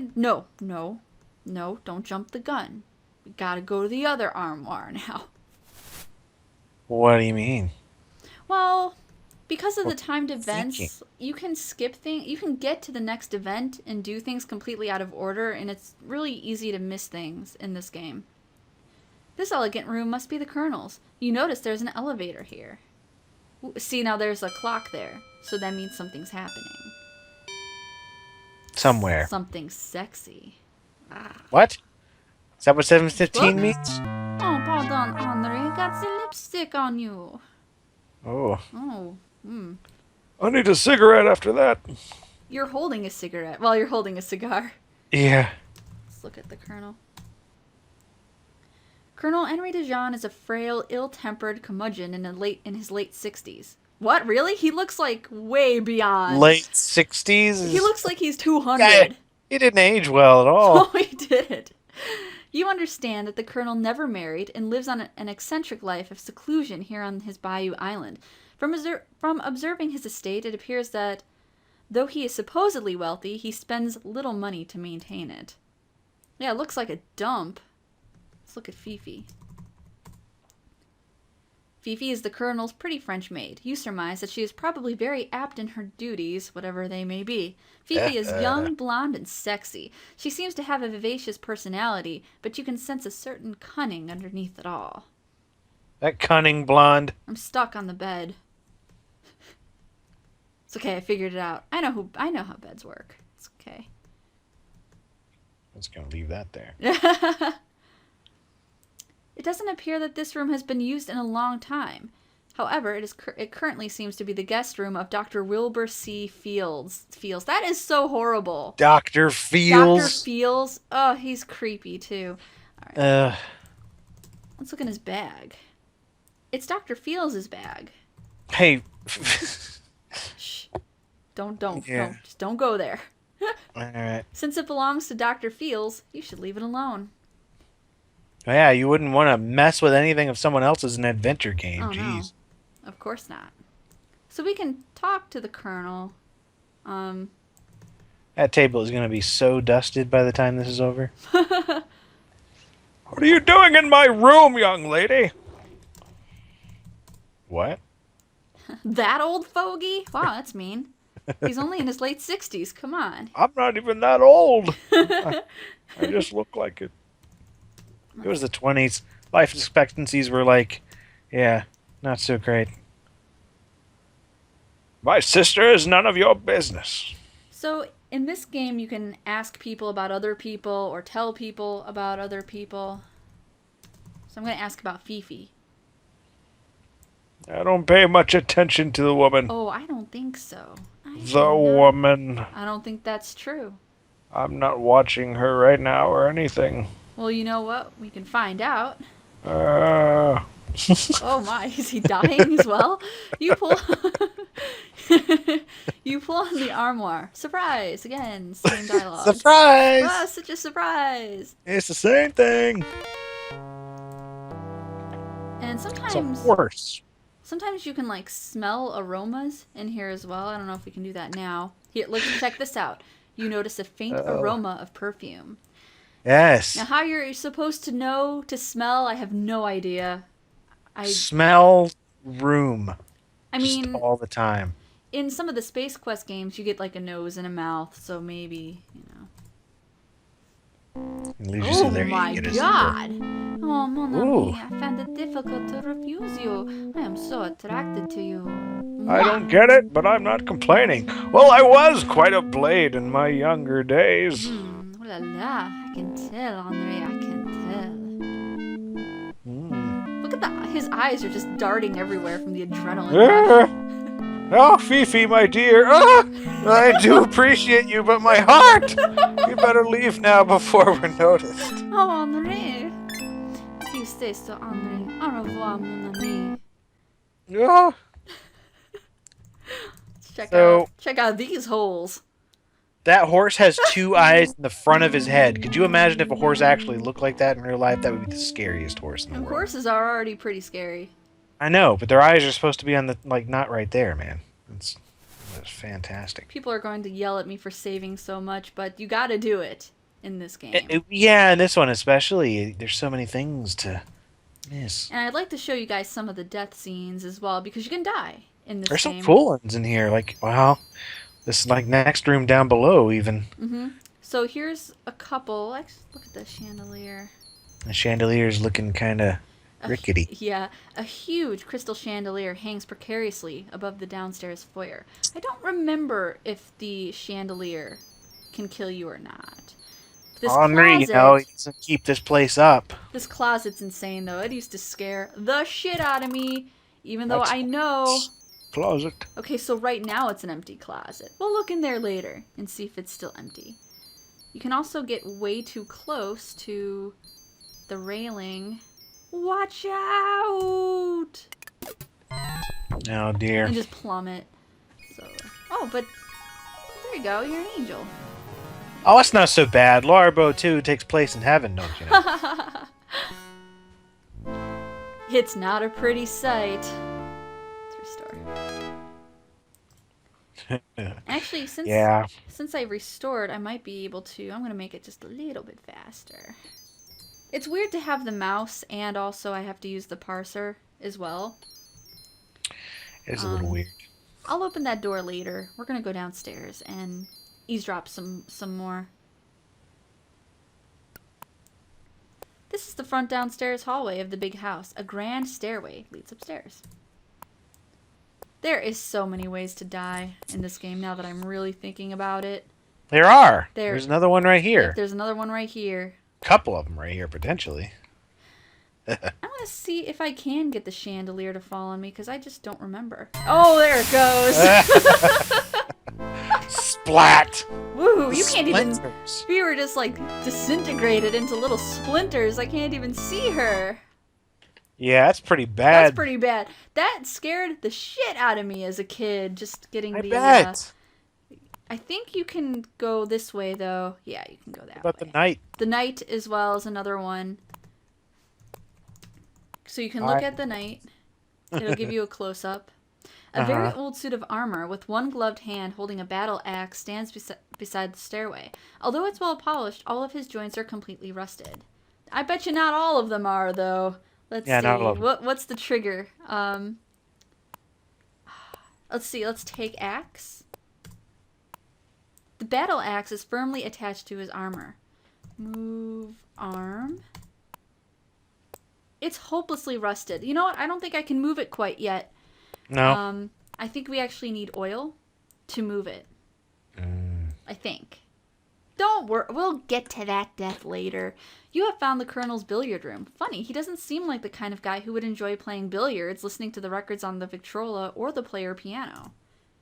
can... No, don't jump the gun. We gotta go to the other armoire now. What do you mean? Well, because of the We're timed thinking. events, you can skip things. You can get to the next event and do things completely out of order, and it's really easy to miss things in this game. This elegant room must be the Colonel's. You notice there's an elevator here. See, now there's a clock there, so that means something's happening. Somewhere. Something sexy. Ah. What? Is that what 715 What? means? Oh, pardon, Andre. Got the lipstick on you. Oh. Oh, I need a cigarette after that. You're holding a cigarette while you're holding a cigar. Yeah. Let's look at the Colonel. Colonel Henry de Jean is a frail, ill-tempered curmudgeon in his late 60s. What, really? He looks like way beyond. Late 60s? He looks like he's 200. He didn't age well at all. Oh, he did. You understand that the Colonel never married and lives on an eccentric life of seclusion here on his bayou island. From observing his estate, it appears that, though he is supposedly wealthy, he spends little money to maintain it. Yeah, it looks like a dump. Let's look at Fifi. Fifi is the Colonel's pretty French maid. You surmise that she is probably very apt in her duties, whatever they may be. Fifi is young, blonde, and sexy. She seems to have a vivacious personality, but you can sense a certain cunning underneath it all. That cunning blonde. I'm stuck on the bed. It's okay, I figured it out. I know how beds work. It's okay. I'm just gonna leave that there. It doesn't appear that this room has been used in a long time. However, it currently seems to be the guest room of Dr. Wilbur C. Fields. That is so horrible. Dr. Fields. Dr. Fields. Oh, he's creepy too. All right. Let's look in his bag. It's Dr. Fields' bag. Hey. Shh. Don't, just don't go there. Alright. Since it belongs to Dr. Fields, you should leave it alone. Yeah, you wouldn't want to mess with anything of someone else's in an adventure game. Oh, Jeez. no. Of course not. So we can talk to the Colonel. That table is going to be so dusted by the time this is over. What are you doing in my room, young lady? What? That old fogey? Wow, that's mean. He's only in his late 60s. Come on. I'm not even that old. I just look like it. It was the 20s. Life expectancies were like, yeah, not so great. My sister is none of your business. So, in this game, you can ask people about other people or tell people about other people. So I'm going to ask about Fifi. I don't pay much attention to the woman. Oh, I don't think so. Woman. I don't think that's true. I'm not watching her right now or anything. Well, you know what? We can find out. Oh my, is he dying as well? You pull You pull on the armoire. Surprise! Again, same dialogue. Surprise! Ah, such a surprise! It's the same thing. And It's a horse. sometimes you can like smell aromas in here as well. I don't know if we can do that now. Here, let's check this out. You notice a faint aroma of perfume. Yes. Now, how you're supposed to know to smell, I have no idea. Smell room. I mean, just all the time. In some of the Space Quest games, you get like a nose and a mouth, so maybe, you know. Oh my God! Oh, mon ami, I find it difficult to refuse you. I am so attracted to you. I don't get it, but I'm not complaining. Well, I was quite a blade in my younger days. Oh la la, I can tell, Andre, I can tell. Look at that, his eyes are just darting everywhere from the adrenaline. Oh, Fifi, my dear. I do appreciate you, but my heart! You better leave now before we're noticed. Oh, Andre. If you say so, Andre. Au revoir, mon ami. Yeah. Check out these holes. That horse has two eyes in the front of his head. Could you imagine if a horse actually looked like that in real life? That would be the scariest horse in the world. Horses are already pretty scary. I know, but their eyes are supposed to be on the, like, not right there, man. was fantastic. People are going to yell at me for saving so much, but you gotta do it in this game. Yeah, and this one especially, there's so many things to miss. And I'd like to show you guys some of the death scenes as well, because you can die in this There's some game. cool ones in here. Like, wow, this is like next room down below even. Mm-hmm. So here's a couple. Look at the chandelier. The chandelier's looking kind of rickety. Yeah, a huge crystal chandelier hangs precariously above the downstairs foyer. I don't remember if the chandelier can kill you or not. This Henri, closet, you know, he doesn't keep this place up. this closet's insane though. It used to scare the shit out of me, even though That's I know. closet. Okay, so right now it's an empty closet. We'll look in there later and see if it's still empty. You can also get way too close to the railing. Watch out! Oh dear. And just plummet. So, oh, but there you go. You're an angel. Oh, that's not so bad. Larbo 2 takes place in heaven, don't you know? It's not a pretty sight. Let's restore. Actually, since I restored, I might be able to. I'm gonna make it just a little bit faster. It's weird to have the mouse and also I have to use the parser as well. It's a little weird. I'll open that door later. We're gonna go downstairs and eavesdrop some more. This is the front downstairs hallway of the big house. A grand stairway leads upstairs. There is so many ways to die in this game now that I'm really thinking about it. There are. There's another one right here. There's another one right here. Couple of them right here, potentially. I want to see if I can get the chandelier to fall on me, because I just don't remember. Oh, there it goes! Splat! Woo, you can't even... Splinters. We were just, like, disintegrated into little splinters. I can't even see her. Yeah, that's pretty bad. That's pretty bad. That scared the shit out of me as a kid, just getting I the... bet. I think you can go this way, though. Yeah, you can go that What about way. the knight? The knight as well is another one. So you can look at the knight. It'll give you a close-up. A very old suit of armor with one gloved hand holding a battle axe stands beside the stairway. Although it's well polished, all of his joints are completely rusted. I bet you not all of them are, though. Let's see. Not all of them. What's the trigger? Let's see. Let's take axe. The battle axe is firmly attached to his armor. Move arm. It's hopelessly rusted. You know what? I don't think I can move it quite yet. No. I think we actually need oil to move it. I think. Don't worry. We'll get to that death later. You have found the Colonel's billiard room. Funny, he doesn't seem like the kind of guy who would enjoy playing billiards, listening to the records on the Victrola, or the player piano.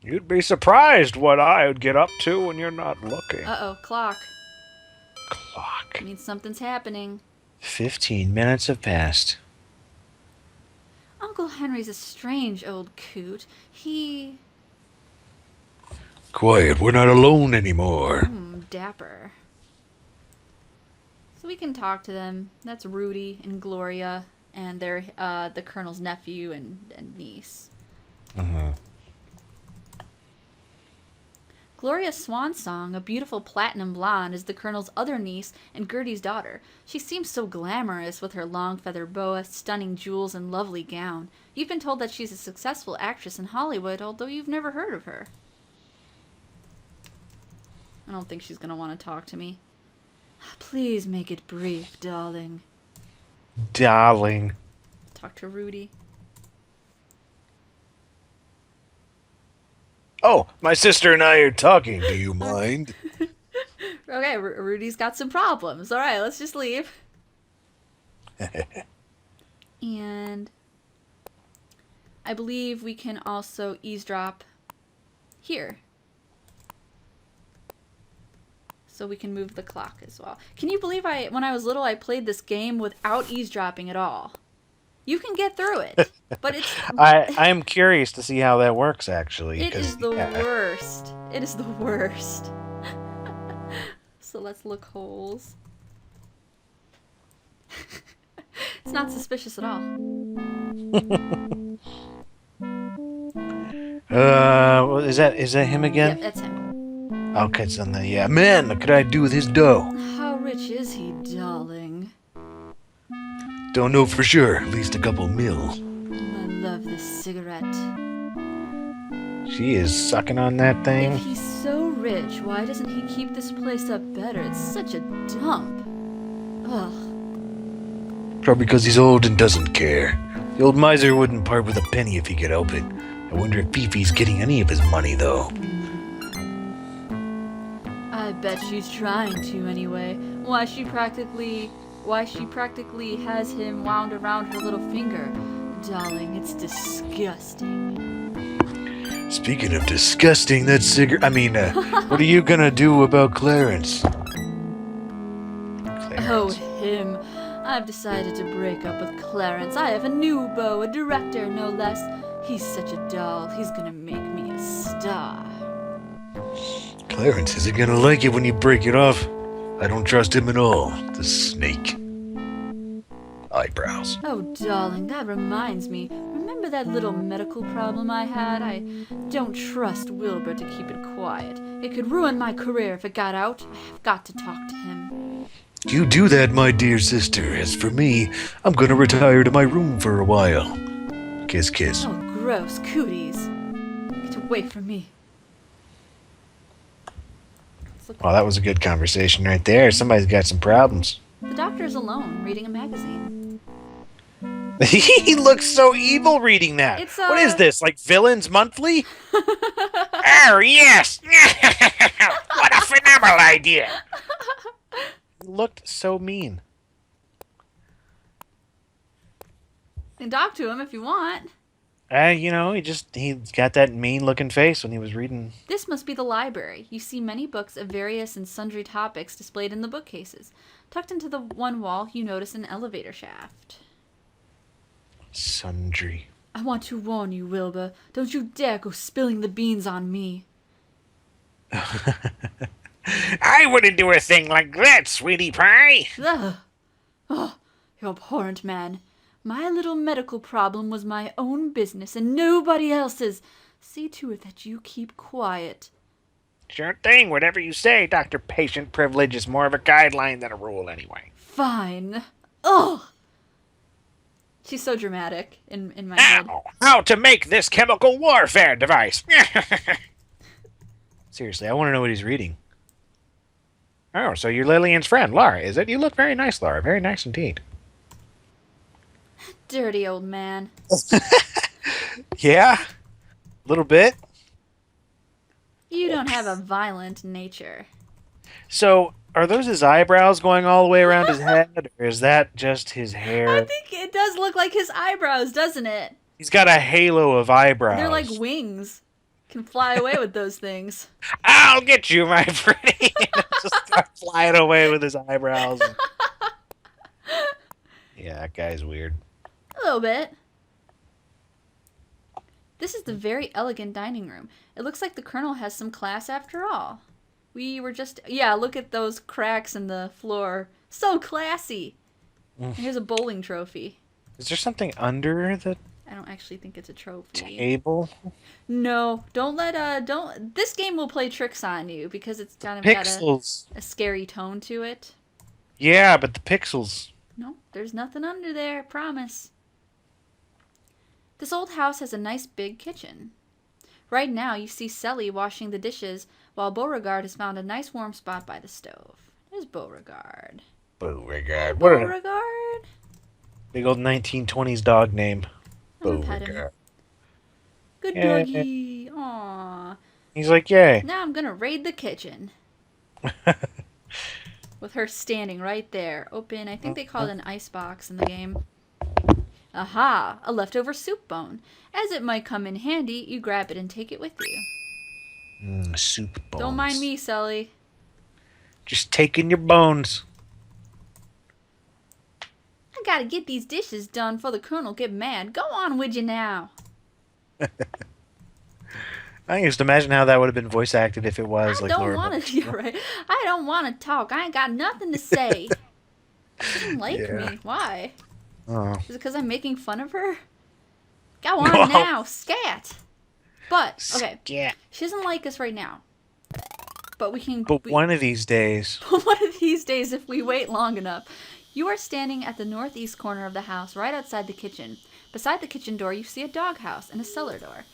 You'd be surprised what I would get up to when you're not looking. Uh-oh, clock. Clock. Means something's happening. 15 minutes have passed. Uncle Henry's a strange old coot. He... Quiet, we're not alone anymore. Dapper. So we can talk to them. That's Rudy and Gloria, and they're the Colonel's nephew and niece. Gloria's swan song, a beautiful platinum blonde, is the Colonel's other niece and Gertie's daughter. She seems so glamorous with her long feather boa, stunning jewels, and lovely gown. You've been told that she's a successful actress in Hollywood, although you've never heard of her. I don't think she's going to want to talk to me. Please make it brief, darling. Darling. Talk to Rudy. Oh, my sister and I are talking. Do you mind? Okay, Rudy's got some problems. All right, let's just leave. And I believe we can also eavesdrop here. So we can move the clock as well. Can you believe when I was little, I played this game without eavesdropping at all? You can get through it, but it's... I am curious to see how that works, actually. It is the worst. It is the worst. So let's look holes. It's not suspicious at all. Is that him again? Yep, that's him. Okay, it's on the, yeah. Man, what could I do with his dough? How rich is he, darling? Don't know for sure. At least a couple mil. I love this cigarette. She is sucking on that thing. If he's so rich, why doesn't he keep this place up better? It's such a dump. Ugh. Probably because he's old and doesn't care. The old miser wouldn't part with a penny if he could help it. I wonder if Fifi's getting any of his money, though. I bet she's trying to anyway. Why she practically has him wound around her little finger. Darling, it's disgusting. Speaking of disgusting, that cigarette... what are you gonna do about Clarence? Oh, him. I've decided to break up with Clarence. I have a new beau, a director, no less. He's such a doll. He's gonna make me a star. Clarence isn't gonna like it when you break it off. I don't trust him at all. The snake. Eyebrows. Oh, darling, that reminds me. Remember that little medical problem I had? I don't trust Wilbur to keep it quiet. It could ruin my career if it got out. I've got to talk to him. You do that, my dear sister. As for me, I'm gonna retire to my room for a while. Kiss, kiss. Oh, gross cooties. Get away from me. Well, that was a good conversation right there. Somebody's got some problems. The doctor's alone, reading a magazine. He looks so evil reading that. What is this, like Villains Monthly? Oh, yes! What a phenomenal idea! He looked so mean. You can talk to him if you want. He's got that mean-looking face when he was reading. This must be the library. You see many books of various and sundry topics displayed in the bookcases. Tucked into the one wall, you notice an elevator shaft. Sundry. I want to warn you, Wilbur. Don't you dare go spilling the beans on me. I wouldn't do a thing like that, sweetie pie. Ugh. Oh, you abhorrent man. My little medical problem was my own business and nobody else's. See to it that you keep quiet. Sure thing, whatever you say, Dr. Patient Privilege is more of a guideline than a rule anyway. Fine. Ugh. She's so dramatic in my head. Now, how to make this chemical warfare device. Seriously, I want to know what he's reading. Oh, so you're Lillian's friend, Laura, is it? You look very nice, Laura. Very nice indeed. Dirty old man. Yeah? A little bit? You don't have a violent nature. So, are those his eyebrows going all the way around his head, or is that just his hair? I think it does look like his eyebrows, doesn't it? He's got a halo of eyebrows. They're like wings. Can fly away with those things. I'll get you, my pretty. Just start flying away with his eyebrows. Yeah, that guy's weird. A little bit. This is the very elegant dining room. It looks like the Colonel has some class after all. We were just... Yeah, look at those cracks in the floor. So classy. Here's a bowling trophy. Is there something under the I don't actually think it's a trophy. table? No, don't let don't. This game will play tricks on you because it's kind of Pixels. got a scary tone to it. Yeah, but the pixels. No, there's nothing under there. I promise. This old house has a nice big kitchen. Right now, you see Selly washing the dishes while Beauregard has found a nice warm spot by the stove. There's Beauregard. Beauregard. What a Beauregard. big old 1920s dog name. I'm gonna pet him. Beauregard. Good Yeah. doggy. Aww. He's like, yay. Now I'm gonna raid the kitchen. With her standing right there. Open, I think they call it an icebox in the game. Aha! A leftover soup bone. As it might come in handy, you grab it and take it with you. Soup bones. Don't mind me, Sully. Just taking your bones. I gotta get these dishes done before the Colonel get mad. Go on with you now. I can just imagine how that would have been voice acted if it was I like don't Laura. want to. Right? I don't want to talk. I ain't got nothing to say. She doesn't like Yeah. me. Why? Oh. Is it because I'm making fun of her? Go on No. now, scat. But, okay, Yeah. she doesn't like us right now. But we can... But one of these days... One of these days, if we wait long enough. You are standing at the northeast corner of the house, right outside the kitchen. Beside the kitchen door, you see a doghouse and a cellar door.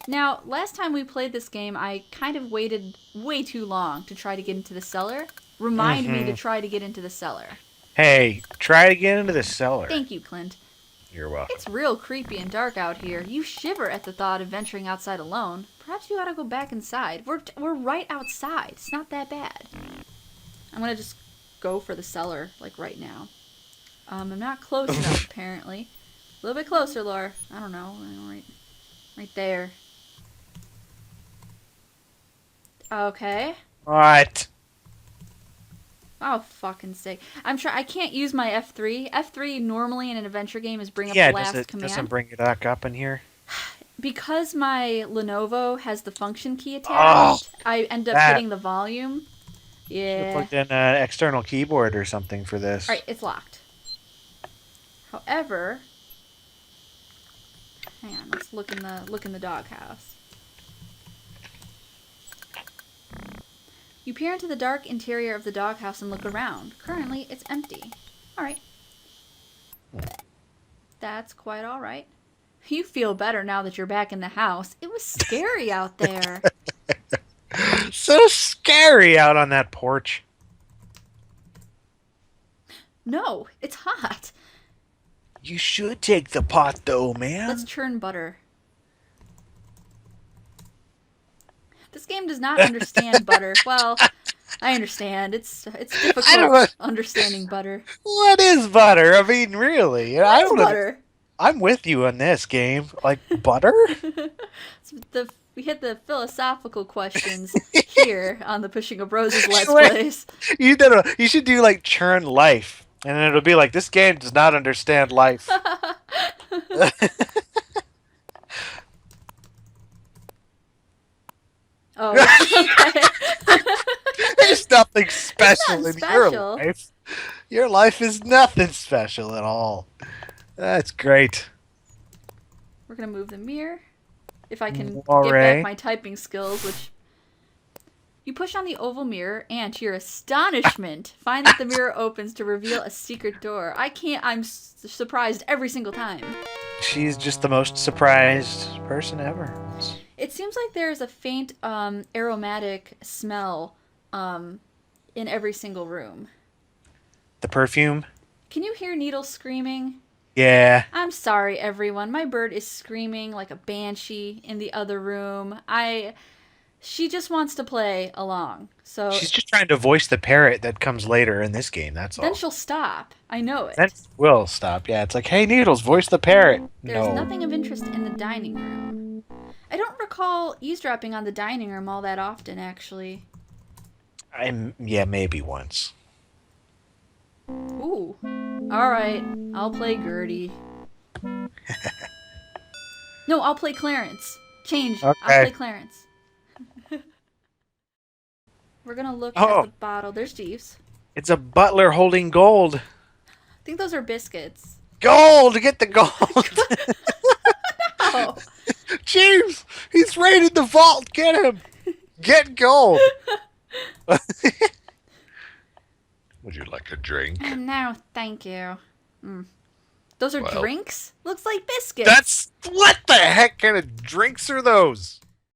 Now, last time we played this game, I kind of waited way too long to try to get into the cellar. Remind me to try to get into the cellar. Hey, try to get into the cellar. Thank you, Clint. You're welcome. It's real creepy and dark out here. You shiver at the thought of venturing outside alone. Perhaps you ought to go back inside. We're right outside. It's not that bad. I'm gonna just go for the cellar, like right now. I'm not close enough, apparently. A little bit closer, Laura. I don't know. Right there. Okay. What? Oh, fucking sake. I can't use my F3. F3 normally in an adventure game is bring up Yeah, the last command. doesn't bring it back up in here. Because my Lenovo has the function key attached, I end up hitting the volume. Yeah. Plugged in an external keyboard or something for this. Alright, it's locked. However, hang on, let's look in the doghouse. You peer into the dark interior of the doghouse and look around. Currently, it's empty. Alright. That's quite alright. You feel better now that you're back in the house. It was scary out there. So scary out on that porch. No, it's hot. You should take the pot, though, man. Let's churn butter. This game does not understand butter. Well, I understand. It's difficult understanding butter. What is butter? I mean, really? I don't know. Butter? I'm with you on this game. Like, butter? We hit the philosophical questions here on the Pushinguproses Let's Plays. You should do, like, churn life. And then it'll be like, this game does not understand life. Oh, okay. There's nothing special in your life. Your life is nothing special at all. That's great. We're going to move the mirror. If I can get back my typing skills, which... You push on the oval mirror and, to your astonishment, find that the mirror opens to reveal a secret door. I'm surprised every single time. She's just the most surprised person ever. It seems like there's a faint aromatic smell in every single room. The perfume? Can you hear Needle screaming? Yeah. I'm sorry, everyone. My bird is screaming like a banshee in the other room. She just wants to play along. So she's just trying to voice the parrot that comes later in this game, that's all. Then she'll stop. I know it. Then will stop, yeah. It's like, hey, Needles, voice the parrot. There's nothing of interest in the dining room. I don't recall eavesdropping on the dining room all that often, actually. Yeah, maybe once. Ooh. Alright, I'll play Gertie. No, I'll play Clarence. Change. Okay. I'll play Clarence. We're gonna look at the bottle. There's Jeeves. It's a butler holding gold. I think those are biscuits. Gold! Get the gold! No! Jeeves! He's raided the vault! Get him! Get gold! Would you like a drink? No, thank you. Those are drinks? Looks like biscuits. What the heck kind of drinks are those?